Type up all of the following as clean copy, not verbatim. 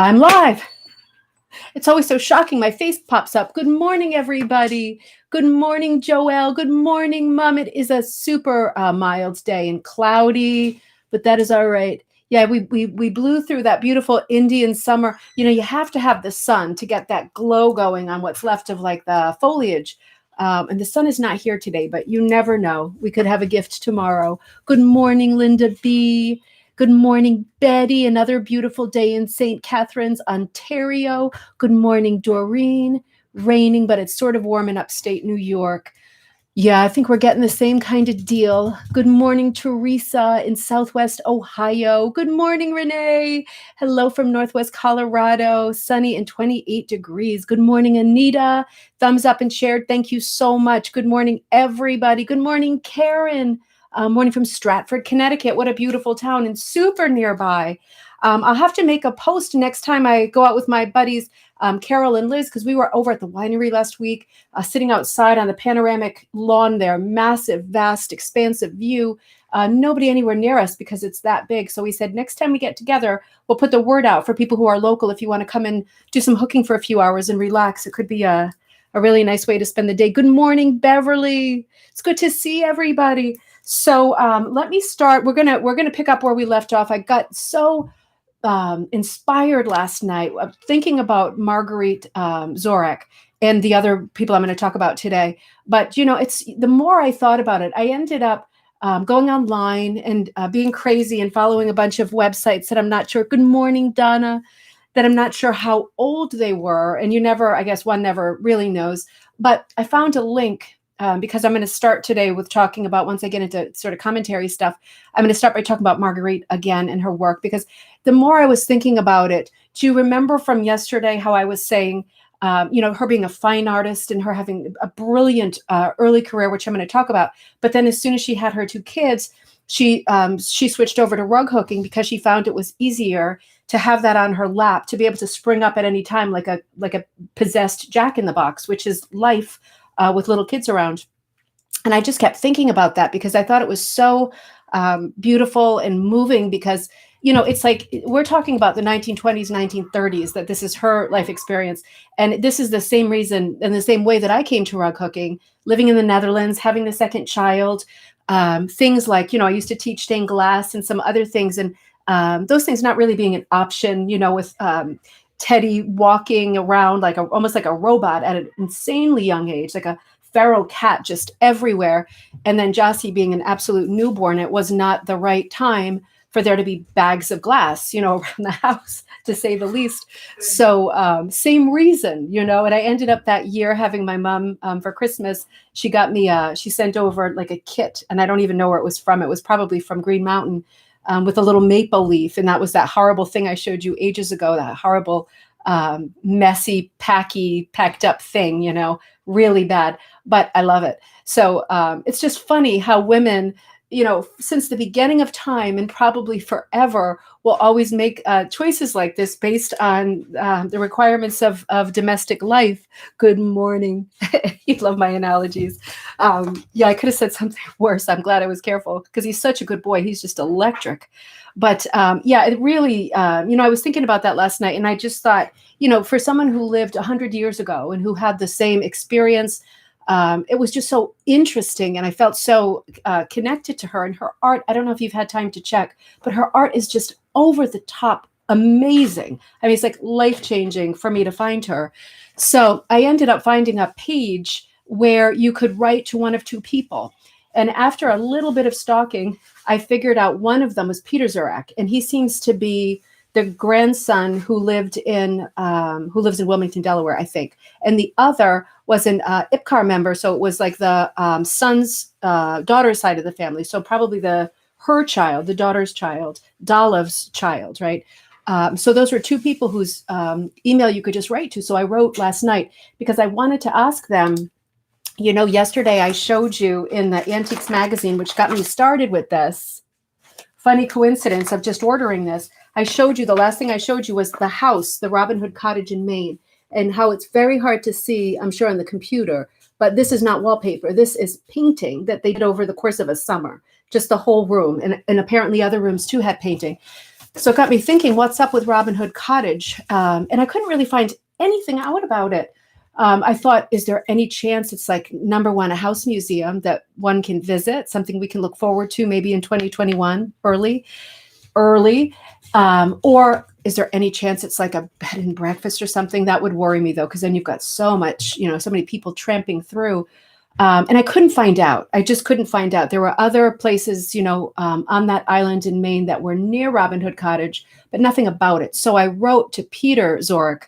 I'm live. It's always so shocking. My face pops up. Good morning, everybody. Good morning, Joelle. Good morning, Mom. It is a super mild day and cloudy, but that is all right. Yeah, we blew through that beautiful Indian summer. You know, you have to have the sun to get that glow going on what's left of like the foliage. And the sun is not here today, but you never know. We could have a gift tomorrow. Good morning, Linda B. Good morning, Betty. Another beautiful day in St. Catharines, Ontario. Good morning, Doreen. Raining, but it's sort of warm in upstate New York. Yeah, I think we're getting the same kind of deal. Good morning, Teresa in Southwest Ohio. Good morning, Renee. Hello from Northwest Colorado. Sunny and 28 degrees. Good morning, Anita. Thumbs up and shared. Thank you so much. Good morning, everybody. Good morning, Karen. Morning from Stratford, Connecticut. What a beautiful town and super nearby. I'll have to make a post next time I go out with my buddies, Carol and Liz, because we were over at the winery last week, sitting outside on the panoramic lawn there, massive, vast, expansive view. Nobody anywhere near us because it's that big. So we said next time we get together, we'll put the word out for people who are local. If you want to come and do some hooking for a few hours and relax, it could be a really nice way to spend the day. Good morning, Beverly. It's good to see everybody. So let me start. We're gonna pick up where we left off. I got so inspired last night thinking about Marguerite Zorach and the other people I'm going to talk about today. But you know, it's the more I thought about it, I ended up going online and being crazy and following a bunch of websites that I'm not sure. Good morning, Donna. That I'm not sure how old they were, and you never, I guess, one never really knows. But I found a link. Because I'm going to start today with talking about, once I get into sort of commentary stuff, I'm going to start by talking about Marguerite again and her work, because the more I was thinking about it, do you remember from yesterday how I was saying, her being a fine artist and her having a brilliant early career, which I'm going to talk about. But then as soon as she had her two kids, she switched over to rug hooking because she found it was easier to have that on her lap, to be able to spring up at any time like a possessed Jack in the Box, which is life. With little kids around. And I just kept thinking about that because I thought it was so beautiful and moving, because, you know, it's like we're talking about the 1920s, 1930s, that this is her life experience. And this is the same reason and the same way that I came to rug hooking, living in the Netherlands, having the second child, things like, you know, I used to teach stained glass and some other things. And those things not really being an option, you know, with Teddy walking around like almost like a robot at an insanely young age, like a feral cat just everywhere. And then Jossie being an absolute newborn, it was not the right time for there to be bags of glass, you know, around the house, to say the least. So same reason, you know, and I ended up that year having my mom for Christmas. She got me, she sent over like a kit, and I don't even know where it was from. It was probably from Green Mountain. With a little maple leaf. And that was that horrible thing I showed you ages ago, that horrible, messy, packed up thing, you know, really bad, but I love it. So it's just funny how women, you know, since the beginning of time and probably forever, will always make choices like this based on the requirements of domestic life. Good morning. You love my analogies. Yeah, I could have said something worse. I'm glad I was careful because he's such a good boy. He's just electric. But yeah, it really, you know, I was thinking about that last night, and I just thought, you know, for someone who lived 100 years ago and who had the same experience, it was just so interesting, and I felt so connected to her and her art. I don't know if you've had time to check, but her art is just over the top amazing. I mean, it's like life-changing for me to find her. So I ended up finding a page where you could write to one of two people. And after a little bit of stalking, I figured out one of them was Peter Zorach, and he seems to be the grandson who lives in Wilmington, Delaware, I think. And the other was an IPCAR member, so it was like the son's daughter's side of the family. So probably her child, the daughter's child, Dalov's child, right? So those were two people whose email you could just write to. So I wrote last night because I wanted to ask them. You know, yesterday I showed you in the Antiques magazine, which got me started with this. Funny coincidence of just ordering this. I showed you, the last thing I showed you was the house, the Robin Hood cottage in Maine, and how it's very hard to see, I'm sure, on the computer. But this is not wallpaper. This is painting that they did over the course of a summer, just the whole room. And apparently other rooms too had painting. So it got me thinking, what's up with Robin Hood Cottage? And I couldn't really find anything out about it. I thought, is there any chance it's like, number one, a house museum that one can visit, something we can look forward to maybe in 2021, early? Or is there any chance it's like a bed and breakfast or something? That would worry me though, because then you've got so much, so many people tramping through. And I couldn't find out. I just couldn't find out. There were other places, on that island in Maine that were near Robin Hood Cottage, but nothing about it. So I wrote to Peter Zorach,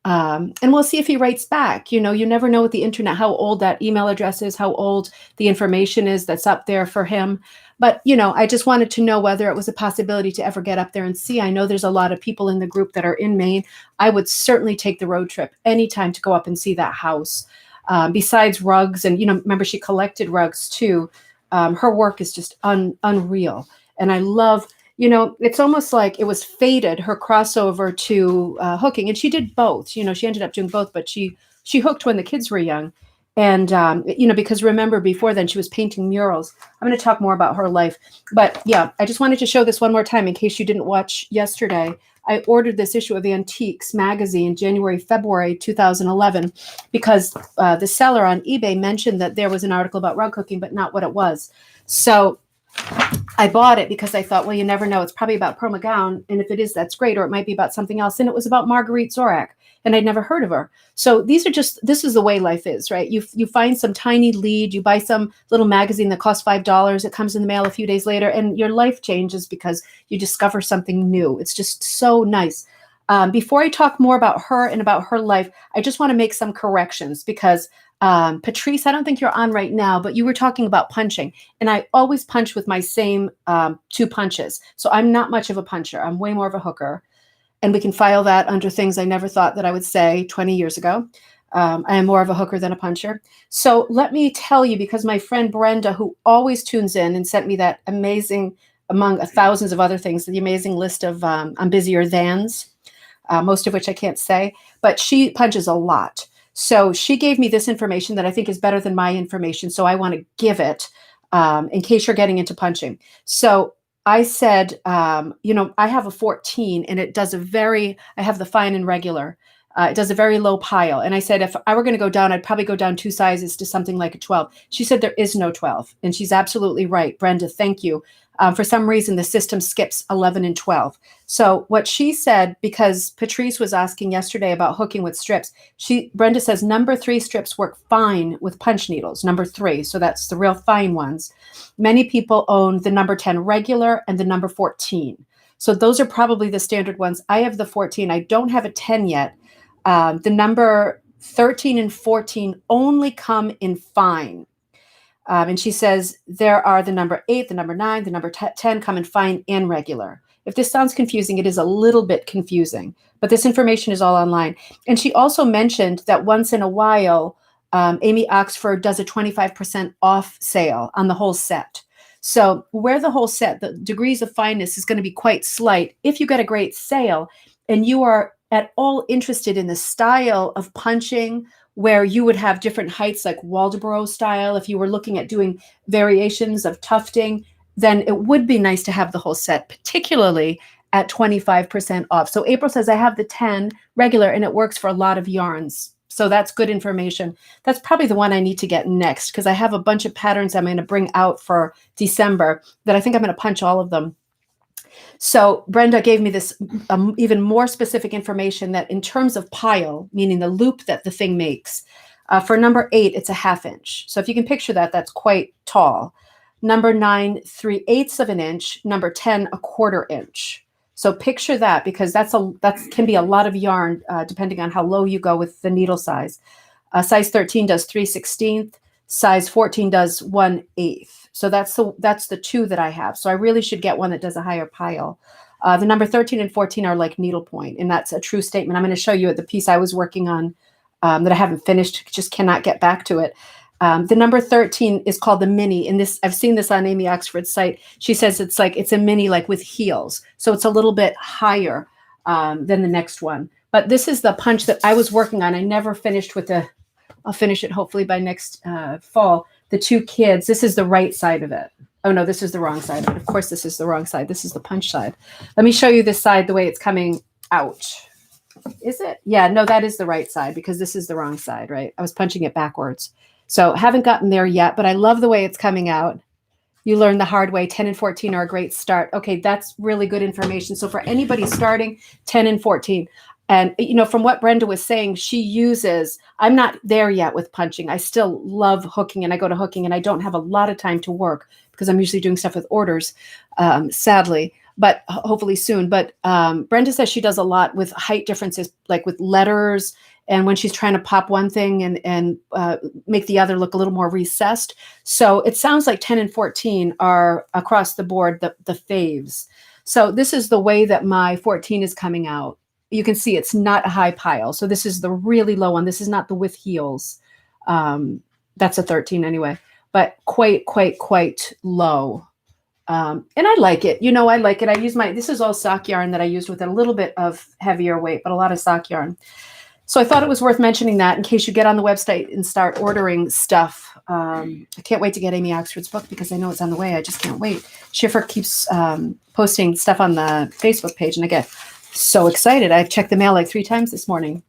and we'll see if he writes back. You never know with the internet how old that email address is, how old the information is that's up there for him. But, I just wanted to know whether it was a possibility to ever get up there and see. I know there's a lot of people in the group that are in Maine. I would certainly take the road trip anytime to go up and see that house. Besides rugs, and remember she collected rugs too. Her work is just unreal, and I love. It's almost like it was fated, her crossover to hooking, and she did both. She ended up doing both, but she hooked when the kids were young, and because remember before then she was painting murals. I'm going to talk more about her life, but yeah, I just wanted to show this one more time in case you didn't watch yesterday. I ordered this issue of Antiques magazine February 2011 because the seller on eBay mentioned that there was an article about rug cooking, but not what it was. So I bought it because I thought, well, you never know. It's probably about Pearl McGowan, and if it is, that's great, or it might be about something else. And it was about Marguerite Thompson, and I'd never heard of her. So this is the way life is, right? You find some tiny lead, you buy some little magazine that costs $5, it comes in the mail a few days later, and your life changes because you discover something new. It's just so nice. Before I talk more about her and about her life, I just want to make some corrections because Patrice, I don't think you're on right now, but you were talking about punching, and I always punch with my same 2 punches. So I'm not much of a puncher. I'm way more of a hooker, and we can file that under things I never thought that I would say 20 years ago. I am more of a hooker than a puncher. So let me tell you, because my friend Brenda, who always tunes in and sent me that amazing, among thousands of other things, the amazing list of I'm busier thans, most of which I can't say, but she punches a lot. So she gave me this information that I think is better than my information. So I want to give it in case you're getting into punching. So I said, I have a 14 and it does I have the fine and regular. It does a very low pile. And I said, if I were going to go down, I'd probably go down 2 sizes to something like a 12. She said, there is no 12. And she's absolutely right. Brenda, thank you. For some reason, the system skips 11 and 12. So what she said, because Patrice was asking yesterday about hooking with strips, Brenda says number 3 strips work fine with punch needles, number 3. So that's the real fine ones. Many people own the number 10 regular and the number 14. So those are probably the standard ones. I have the 14. I don't have a 10 yet. The number 13 and 14 only come in fine. And she says there are the number 8, the number 9, the number 10 come in fine and regular. If this sounds confusing, it is a little bit confusing, but this information is all online. And she also mentioned that once in a while, Amy Oxford does a 25% off sale on the whole set. So where the whole set, the degrees of fineness is going to be quite slight. If you get a great sale and you are at all interested in the style of punching, where you would have different heights like Waldoboro style, if you were looking at doing variations of tufting, then it would be nice to have the whole set, particularly at 25% off. So April says, I have the 10 regular and it works for a lot of yarns. So that's good information. That's probably the one I need to get next because I have a bunch of patterns I'm going to bring out for December that I think I'm going to punch all of them. So Brenda gave me this even more specific information that in terms of pile, meaning the loop that the thing makes, for number 8, it's a 1/2 inch. So if you can picture that, that's quite tall. Number 9, 3/8 of an inch. Number 10, 1/4 inch. So picture that because that can be a lot of yarn depending on how low you go with the needle size. Size 13 does 3/16. Size 14 does 1/8. So that's the 2 that I have. So I really should get one that does a higher pile. The number 13 and 14 are like needlepoint, and that's a true statement. I'm going to show you the piece I was working on that I haven't finished, just cannot get back to it. The number 13 is called the mini, and I've seen this on Amy Oxford's site. She says it's a mini like with heels, so it's a little bit higher than the next one. But this is the punch that I was working on. I never finished with I'll finish it hopefully by next fall. The 2 kids. This is the right side of it. Oh no, this is the wrong side. Of course, this is the wrong side. This is the punch side. Let me show you this side, the way it's coming out. Is it? Yeah, no, that is the right side because this is the wrong side, right? I was punching it backwards. So haven't gotten there yet, but I love the way it's coming out. You learn the hard way. 10 and 14 are a great start. Okay, that's really good information. So for anybody starting, 10 and 14. And, you know, from what Brenda was saying, she uses, I'm not there yet with punching. I still love hooking and I go to hooking and I don't have a lot of time to work because I'm usually doing stuff with orders, sadly, but hopefully soon. But Brenda says she does a lot with height differences, like with letters. And when she's trying to pop one thing and make the other look a little more recessed. So it sounds like 10 and 14 are across the board, the faves. So this is the way that my 14 is coming out. You can see it's not a high pile. So this is the really low one. This is not the with heels. That's a 13 anyway, but quite low. And I like it. You know, I like it. I use this is all sock yarn that I used with a little bit of heavier weight, but a lot of sock yarn. So I thought it was worth mentioning that in case you get on the website and start ordering stuff. I can't wait to get Amy Oxford's book because I know it's on the way. I just can't wait. Schiffer keeps posting stuff on the Facebook page and I get so excited. I've checked the mail like 3 times this morning.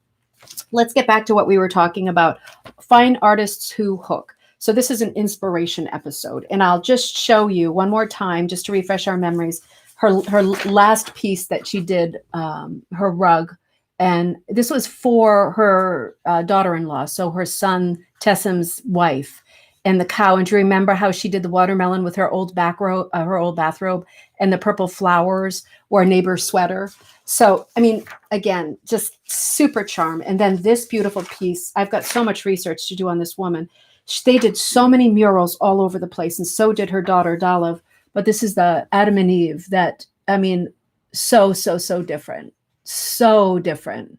Let's get back to what we were talking about. Find artists who hook. So this is an inspiration episode. And I'll just show you one more time, just to refresh our memories, her last piece that she did, her rug. And this was for her daughter-in-law, so her son Tessim's wife, and the cow. And do you remember how she did the watermelon with her old her old bathrobe, and the purple flowers or a neighbor's sweater? So, I mean, again, just super charm. And then this beautiful piece. I've got so much research to do on this woman. They did so many murals all over the place, and so did her daughter Dolive. But this is the Adam and Eve. That, I mean, so different. So different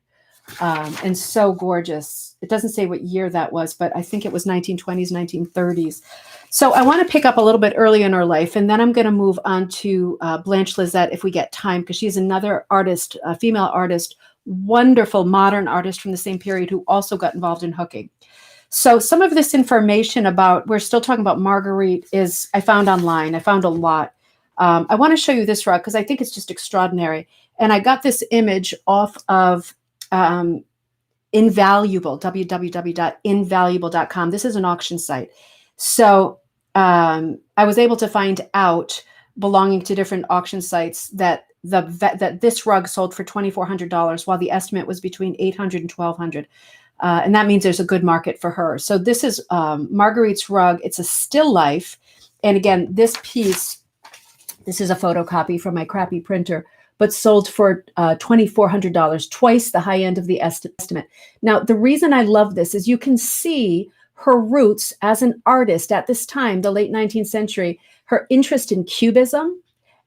and so gorgeous. It doesn't say what year that was, but I think it was 1920s, 1930s. So I want to pick up a little bit early in her life, and then I'm going to move on to Blanche Lizette if we get time, because she's another artist, a female artist, wonderful modern artist from the same period who also got involved in hooking. So some of this information about, we're still talking about Marguerite, is I found online. I found a lot. I want to show you this rug because I think it's just extraordinary. And I got this image off of Invaluable, www.invaluable.com. This is an auction site. So I was able to find out, belonging to different auction sites, that that this rug sold for $2,400, while the estimate was between $800 and $1,200. And that means there's a good market for her. So this is Marguerite's rug. It's a still life. And again, this piece, this is a photocopy from my crappy printer, but sold for $2,400, twice the high end of the estimate. Now, the reason I love this is you can see her roots as an artist at this time, the late 19th century, her interest in Cubism.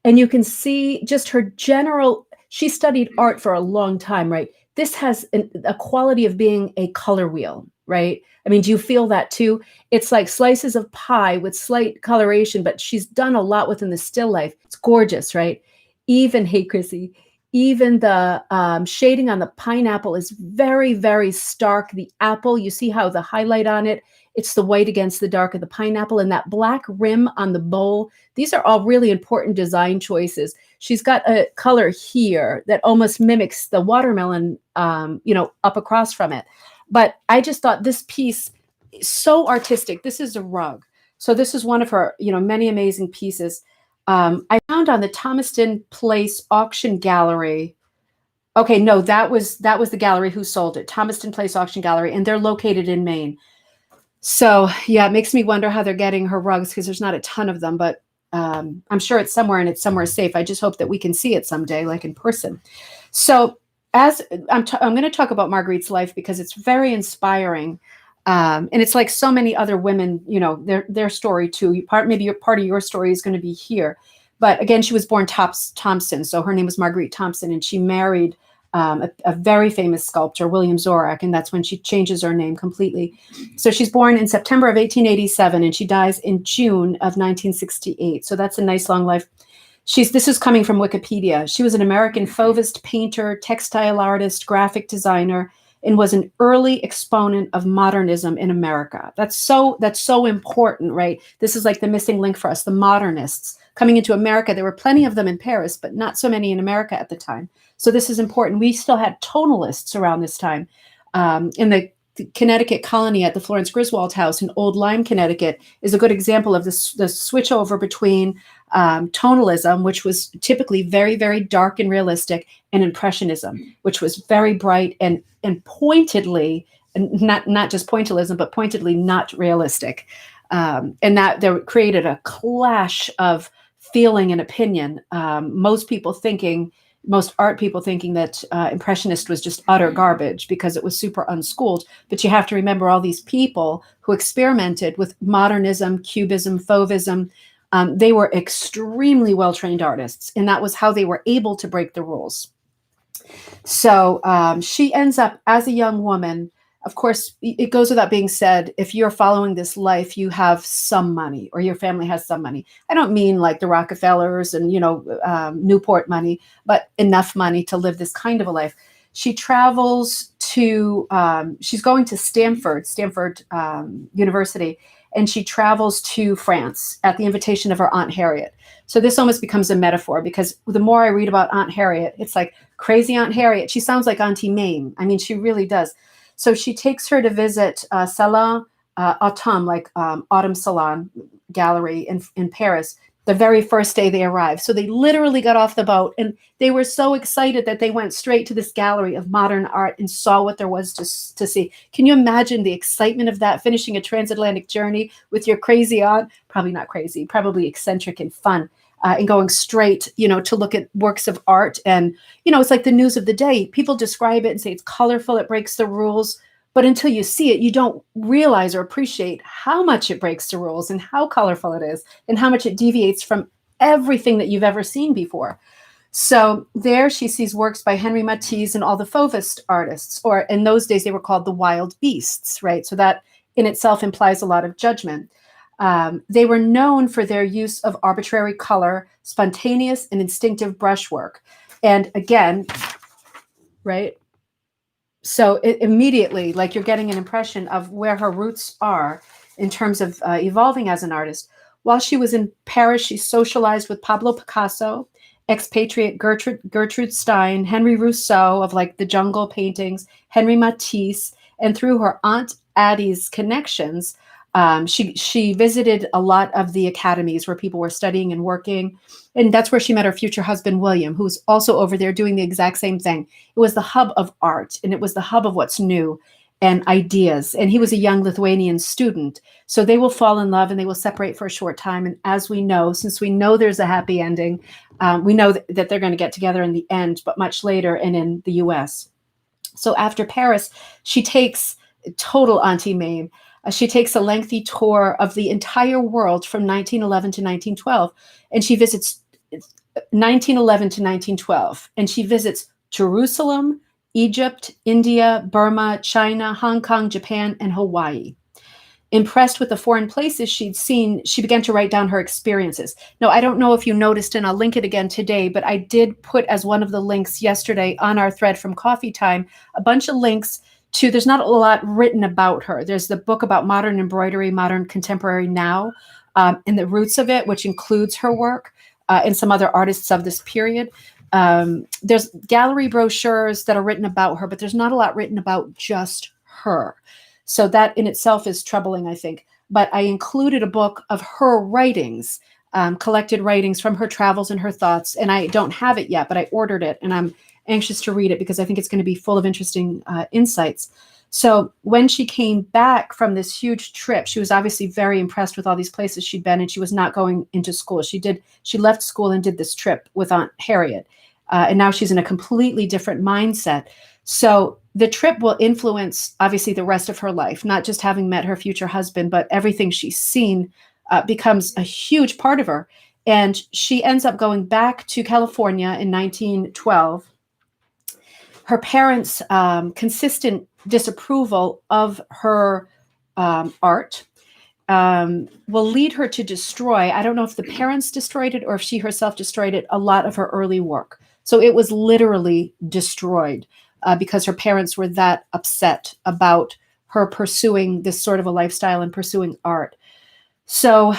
And you can see just her general, she studied art for a long time, right? This has a quality of being a color wheel, right? I mean, do you feel that too? It's like slices of pie with slight coloration, but she's done a lot within the still life. It's gorgeous, right? Even, hey, Chrissy, even the shading on the pineapple is very stark. The apple, you see how the highlight on it, it's the white against the dark of the pineapple, and that black rim on the bowl. These are all really important design choices. She's got a color here that almost mimics the watermelon, up across from it. But I just thought this piece is so artistic. This is a rug. So this is one of her, many amazing pieces. I found on the Thomaston Place auction gallery. Okay, no, that was the gallery who sold it, Thomaston Place Auction Gallery, and they're located in Maine. So yeah, it makes me wonder how they're getting her rugs, because there's not a ton of them, but I'm sure it's somewhere, and it's somewhere safe. I just hope that we can see it someday, like in person. So as I'm going to talk about Marguerite's life because it's very inspiring. And it's like so many other women, their story too. Maybe part of your story is going to be here. But again, she was born Thompson. So her name was Marguerite Thompson, and she married a very famous sculptor, William Zorach. And that's when she changes her name completely. So she's born in September of 1887, and she dies in June of 1968. So that's a nice long life. This is coming from Wikipedia. She was an American Fauvist painter, textile artist, graphic designer, and was an early exponent of modernism in America. That's so important, right? This is like the missing link for us, the modernists coming into America. There were plenty of them in Paris, but not so many in America at the time. So this is important. We still had tonalists around this time. In the Connecticut colony at the Florence Griswold House in Old Lyme, Connecticut, is a good example of this, the switch over between tonalism, which was typically very, very dark and realistic, and impressionism, which was very bright and pointedly, and not just pointillism, but pointedly not realistic. And that there created a clash of feeling and opinion. Most art people thinking that Impressionist was just utter garbage because it was super unschooled. But you have to remember all these people who experimented with modernism, cubism, fauvism. They were extremely well-trained artists, and that was how they were able to break the rules. So she ends up as a young woman. Of course, it goes without being said, if you're following this life, you have some money, or your family has some money. I don't mean like the Rockefellers and, Newport money, but enough money to live this kind of a life. She travels to, she's going to Stanford University, and she travels to France at the invitation of her Aunt Harriet. So this almost becomes a metaphor, because the more I read about Aunt Harriet, it's like crazy Aunt Harriet. She sounds like Auntie Mame. I mean, she really does. So she takes her to visit Salon Autumn, like Autumn Salon Gallery in Paris, the very first day they arrived. So they literally got off the boat, and they were so excited that they went straight to this gallery of modern art and saw what there was to see. Can you imagine the excitement of that, finishing a transatlantic journey with your crazy aunt? Probably not crazy, probably eccentric and fun. And going straight, to look at works of art. And, it's like the news of the day. People describe it and say it's colorful, it breaks the rules. But until you see it, you don't realize or appreciate how much it breaks the rules and how colorful it is and how much it deviates from everything that you've ever seen before. So there she sees works by Henri Matisse and all the Fauvist artists, or in those days they were called the wild beasts, right? So that in itself implies a lot of judgment. They were known for their use of arbitrary color, spontaneous and instinctive brushwork. And again, right? So immediately, like, you're getting an impression of where her roots are in terms of evolving as an artist. While she was in Paris, she socialized with Pablo Picasso, expatriate Gertrude Stein, Henri Rousseau of like the jungle paintings, Henri Matisse, and through her Aunt Addie's connections, she visited a lot of the academies where people were studying and working. And that's where she met her future husband, William, who's also over there doing the exact same thing. It was the hub of art, and it was the hub of what's new and ideas. And he was a young Lithuanian student. So they will fall in love and they will separate for a short time. And as we know, since we know there's a happy ending, we know that they're going to get together in the end, but much later and in the US. So after Paris, she takes total Auntie Mame. She takes a lengthy tour of the entire world from 1911 to 1912. And she visits 1911 to 1912. And she visits Jerusalem, Egypt, India, Burma, China, Hong Kong, Japan, and Hawaii. Impressed with the foreign places she'd seen, she began to write down her experiences. Now, I don't know if you noticed, and I'll link it again today, but I did put as one of the links yesterday on our thread from Coffee Time, a bunch of links to, there's not a lot written about her. There's the book about modern embroidery, modern contemporary now, and the roots of it, which includes her work and some other artists of this period. There's gallery brochures that are written about her, but there's not a lot written about just her. So that in itself is troubling, I think. But I included a book of her writings, collected writings from her travels and her thoughts. And I don't have it yet, but I ordered it, and I'm anxious to read it because I think it's going to be full of interesting insights. So when she came back from this huge trip, she was obviously very impressed with all these places she'd been, and she was not going into school. She left school and did this trip with Aunt Harriet. And now she's in a completely different mindset. So the trip will influence, obviously, the rest of her life, not just having met her future husband, but everything she's seen becomes a huge part of her. And she ends up going back to California in 1912. Her parents' consistent disapproval of her art will lead her to destroy, I don't know if the parents destroyed it or if she herself destroyed it, a lot of her early work. So it was literally destroyed. because her parents were that upset about her pursuing this sort of a lifestyle and pursuing art. So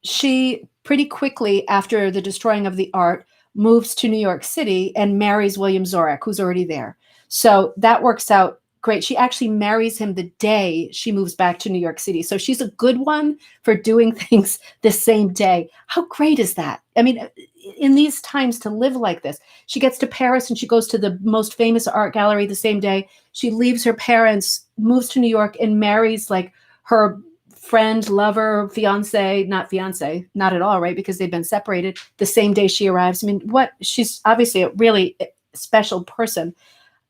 she pretty quickly, after the destroying of the art, moves to New York City and marries William Zorach, who's already there. So that works out great. She actually marries him the day she moves back to New York City. So she's a good one for doing things the same day. How great is that? I mean, in these times to live like this, she gets to Paris and she goes to the most famous art gallery the same day. She leaves her parents, moves to New York, and marries like her friend, lover, fiance, not at all, right? Because they've been separated the same day she arrives. I mean, she's obviously a really special person.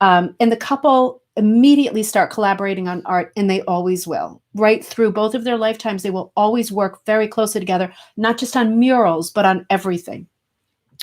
And the couple immediately start collaborating on art, and they always will. Right through both of their lifetimes, they will always work very closely together, not just on murals, but on everything.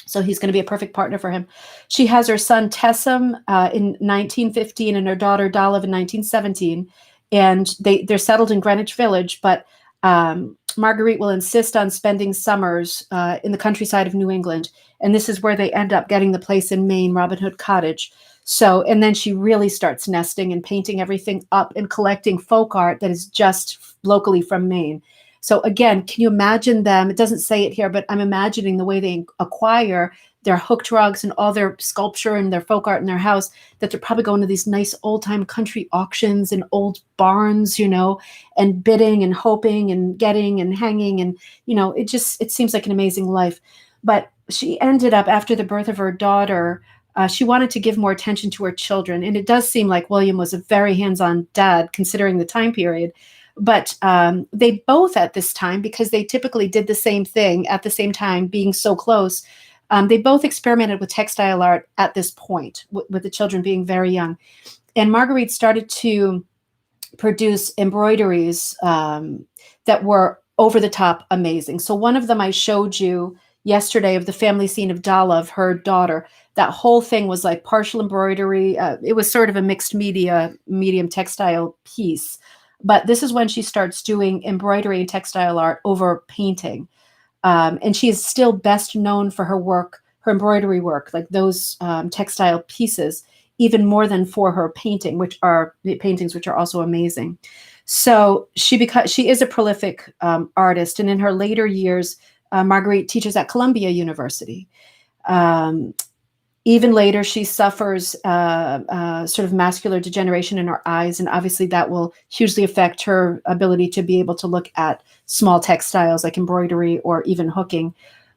So he's going to be a perfect partner for him. She has her son Tessem in 1915 and her daughter Dolive in 1917. And they're settled in Greenwich Village, but Marguerite will insist on spending summers in the countryside of New England. And this is where they end up getting the place in Maine, Robin Hood Cottage. So, and then she really starts nesting and painting everything up and collecting folk art that is just locally from Maine. So again, can you imagine them? It doesn't say it here, but I'm imagining the way they acquire their hooked rugs and all their sculpture and their folk art in their house, that they're probably going to these nice old time country auctions and old barns, and bidding and hoping and getting and hanging. And, it seems like an amazing life. But she ended up, after the birth of her daughter, she wanted to give more attention to her children. And it does seem like William was a very hands-on dad, considering the time period. But they both at this time, because they typically did the same thing at the same time, being so close, they both experimented with textile art at this point, with the children being very young. And Marguerite started to produce embroideries that were over the top amazing. So one of them I showed you yesterday of the family scene of Dolive, her daughter. That whole thing was like partial embroidery. It was sort of a mixed medium textile piece. But this is when she starts doing embroidery and textile art over painting. And she is still best known for her work, her embroidery work, like those textile pieces, even more than for her paintings, which are also amazing. So she is a prolific artist. And in her later years, Marguerite teaches at Columbia University. Even later, she suffers sort of macular degeneration in her eyes, and obviously that will hugely affect her ability to be able to look at small textiles like embroidery or even hooking.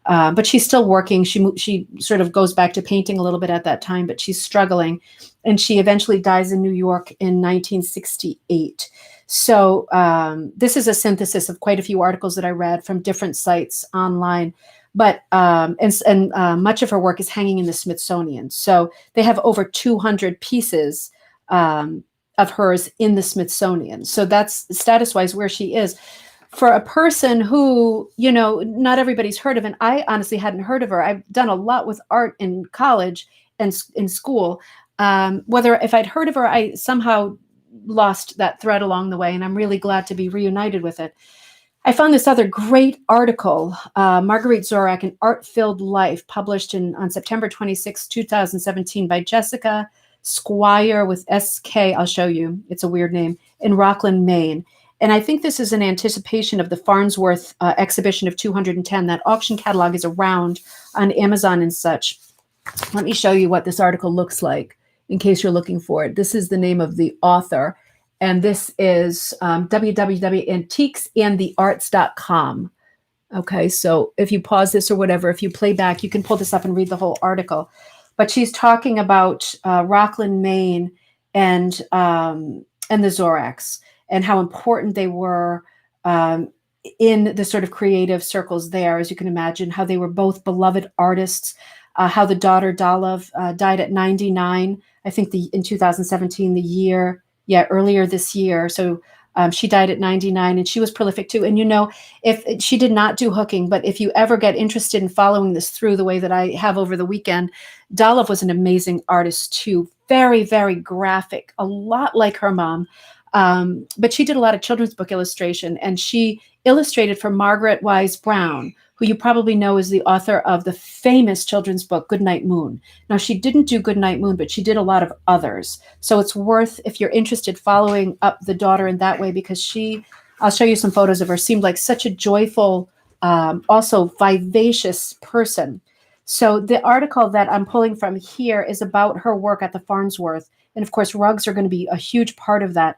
But she's still working. She sort of goes back to painting a little bit at that time, but she's struggling. And she eventually dies in New York in 1968. So this is a synthesis of quite a few articles that I read from different sites online. But much of her work is hanging in the Smithsonian. So they have over 200 pieces of hers in the Smithsonian. So that's status-wise where she is. For a person who, not everybody's heard of, and I honestly hadn't heard of her. I've done a lot with art in college and in school. Whether if I'd heard of her, I somehow lost that thread along the way, and I'm really glad to be reunited with it. I found this other great article, Marguerite Zorach, An Art-Filled Life, published on September 26, 2017 by Jessica Squire with S.K., I'll show you, it's a weird name, in Rockland, Maine. And I think this is in anticipation of the Farnsworth exhibition of 210. That auction catalog is around on Amazon and such. Let me show you what this article looks like in case you're looking for it. This is the name of the author. And this is www.antiquesandthearts.com. Okay, so if you pause this or whatever, if you play back, you can pull this up and read the whole article. But she's talking about Rockland, Maine, and the Zorachs, and how important they were in the sort of creative circles there, as you can imagine, how they were both beloved artists, how the daughter Dolive died at 99, I think in 2017, earlier this year. So she died at 99, and she was prolific too. And if she did not do hooking, but if you ever get interested in following this through the way that I have over the weekend, Dolive was an amazing artist too. Very, very graphic, a lot like her mom. But she did a lot of children's book illustration, and she illustrated for Margaret Wise Brown, who you probably know is the author of the famous children's book, Goodnight Moon. Now, she didn't do Goodnight Moon, but she did a lot of others. So it's worth, if you're interested, following up the daughter in that way, because I'll show you some photos of her, seemed like such a joyful, also vivacious person. So the article that I'm pulling from here is about her work at the Farnsworth. And of course, rugs are going to be a huge part of that.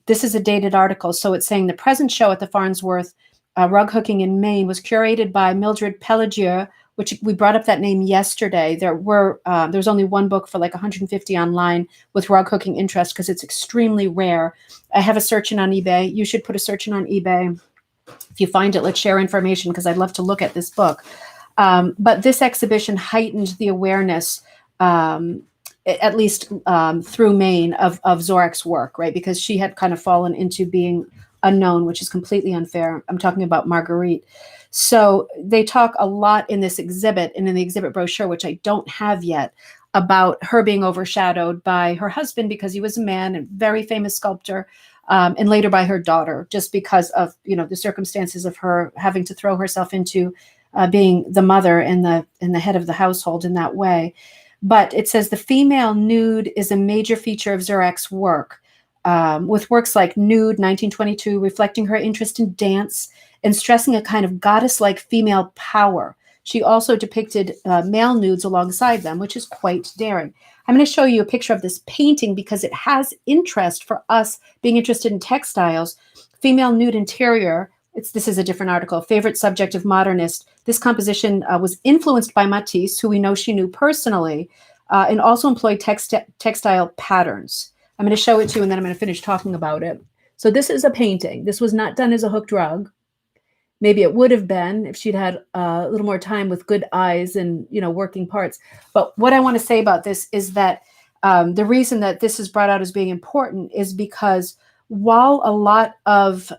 This is a dated article. So it's saying the present show at the Farnsworth rug hooking in Maine was curated by Mildred Pelagier, which we brought up that name yesterday. There's only one book for like 150 online with rug hooking interest because it's extremely rare. I have a search in on eBay. You should put a search in on eBay. If you find it, let's share information because I'd love to look at this book. But this exhibition heightened the awareness, at least through Maine, of Zorach's work, right? Because she had kind of fallen into being unknown, which is completely unfair. I'm talking about Marguerite. So they talk a lot in this exhibit and in the exhibit brochure, which I don't have yet, about her being overshadowed by her husband because he was a man and very famous sculptor, and later by her daughter, just because of the circumstances of her having to throw herself into being the mother and the head of the household in that way. But it says the female nude is a major feature of Zorach's work, with works like Nude, 1922, reflecting her interest in dance and stressing a kind of goddess-like female power. She also depicted male nudes alongside them, which is quite daring. I'm going to show you a picture of this painting because it has interest for us being interested in textiles. Female nude interior. This is a different article. Favorite subject of modernist. This composition was influenced by Matisse, who we know she knew personally, and also employed textile patterns. I'm going to show it to you, and then I'm going to finish talking about it. So this is a painting. This was not done as a hooked rug. Maybe it would have been if she'd had a little more time with good eyes and working parts. But what I want to say about this is that the reason that this is brought out as being important is because while a lot of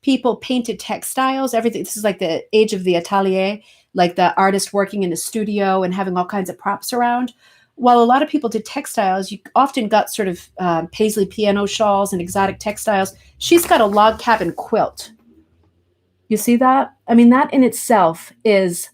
people painted textiles, everything, this is like the age of the atelier, like the artist working in a studio and having all kinds of props around. While a lot of people did textiles, you often got sort of paisley piano shawls and exotic textiles. She's got a log cabin quilt. You see that? I mean, that in itself is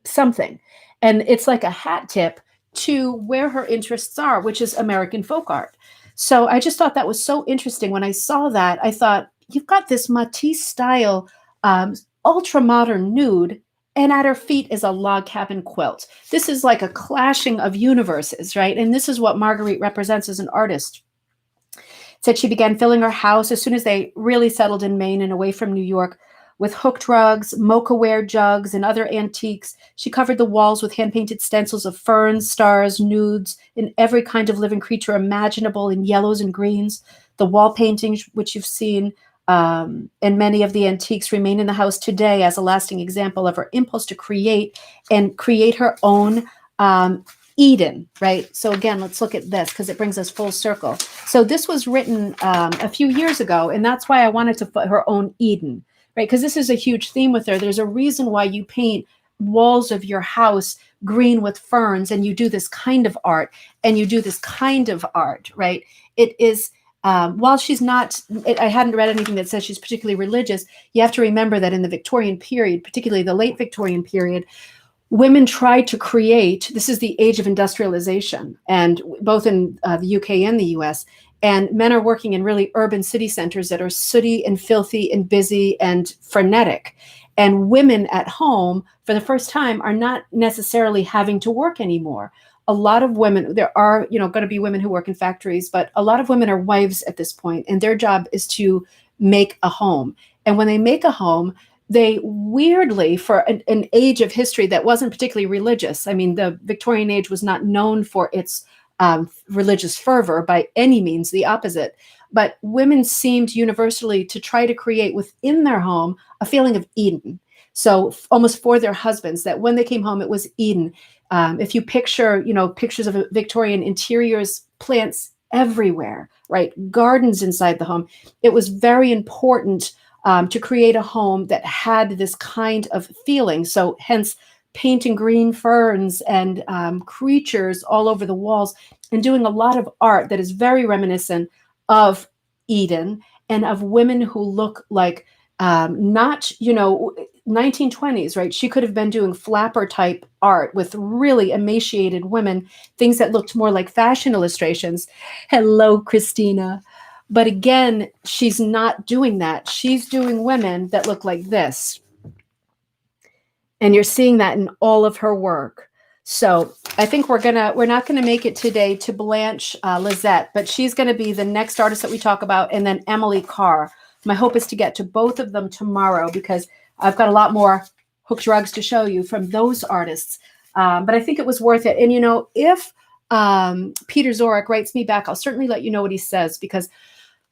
something. And it's like a hat tip to where her interests are, which is American folk art. So I just thought that was so interesting. When I saw that, I thought, you've got this Matisse style ultra modern nude, and at her feet is a log cabin quilt. This is like a clashing of universes, right? And this is what Marguerite represents as an artist. It said she began filling her house as soon as they really settled in Maine and away from New York with hooked rugs, mocha-ware jugs, and other antiques. She covered the walls with hand-painted stencils of ferns, stars, nudes, and every kind of living creature imaginable in yellows and greens. The wall paintings, which you've seen, and many of the antiques remain in the house today as a lasting example of her impulse to create her own Eden, right? So again, let's look at this because it brings us full circle. So this was written a few years ago, and that's why I wanted to put her own Eden, right? Because this is a huge theme with her. There's a reason why you paint walls of your house green with ferns, and you do this kind of art, and you do this kind of art, right? It is, while she's not, I hadn't read anything that says she's particularly religious, you have to remember that in the Victorian period, particularly the late Victorian period, women tried to create, this is the age of industrialization, and both in the UK and the US, and men are working in really urban city centers that are sooty and filthy and busy and frenetic. And women at home, for the first time, are not necessarily having to work anymore. A lot of women, there are, going to be women who work in factories, but a lot of women are wives at this point, and their job is to make a home. And when they make a home, they weirdly, for an age of history that wasn't particularly religious, I mean, the Victorian age was not known for its religious fervor by any means, the opposite. But women seemed universally to try to create within their home a feeling of Eden. So almost for their husbands, that when they came home, it was Eden. If you picture, pictures of Victorian interiors, plants everywhere, right? Gardens inside the home. It was very important to create a home that had this kind of feeling. So hence painting green ferns and creatures all over the walls and doing a lot of art that is very reminiscent of Eden and of women who look like not, 1920s, right? She could have been doing flapper type art with really emaciated women, things that looked more like fashion illustrations. Hello, Christina. But again, she's not doing that. She's doing women that look like this. And you're seeing that in all of her work. So I think we're not gonna make it today to Blanche Lizette, but she's gonna be the next artist that we talk about, and then Emily Carr. My hope is to get to both of them tomorrow because I've got a lot more hooked rugs to show you from those artists. But I think it was worth it. And if Peter Zorach writes me back, I'll certainly let you know what he says, because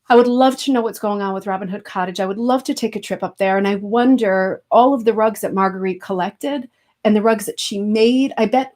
I would love to know what's going on with Robin Hood Cottage. I would love to take a trip up there. And I wonder, all of the rugs that Marguerite collected and the rugs that she made, I bet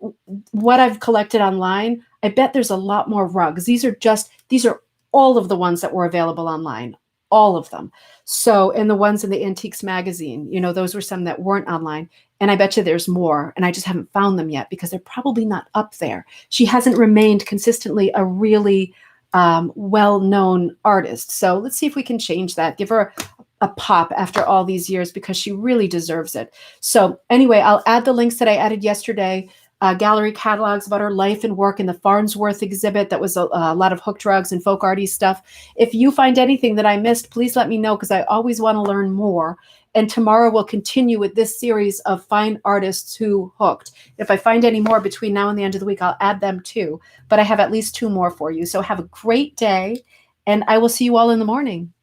what I've collected online, I bet there's a lot more rugs. These are all of the ones that were available online, all of them. So, and the ones in the Antiques magazine, those were some that weren't online. And I bet you there's more. And I just haven't found them yet because they're probably not up there. She hasn't remained consistently a really well-known artist. So let's see if we can change that. Give her a pop after all these years, because she really deserves it. So anyway, I'll add the links that I added yesterday, gallery catalogs about her life and work in the Farnsworth exhibit. That was a lot of hooked rugs and folk arty stuff. If you find anything that I missed, please let me know, because I always want to learn more. And tomorrow we'll continue with this series of fine artists who hooked. If I find any more between now and the end of the week, I'll add them too. But I have at least 2 more for you. So have a great day, and I will see you all in the morning.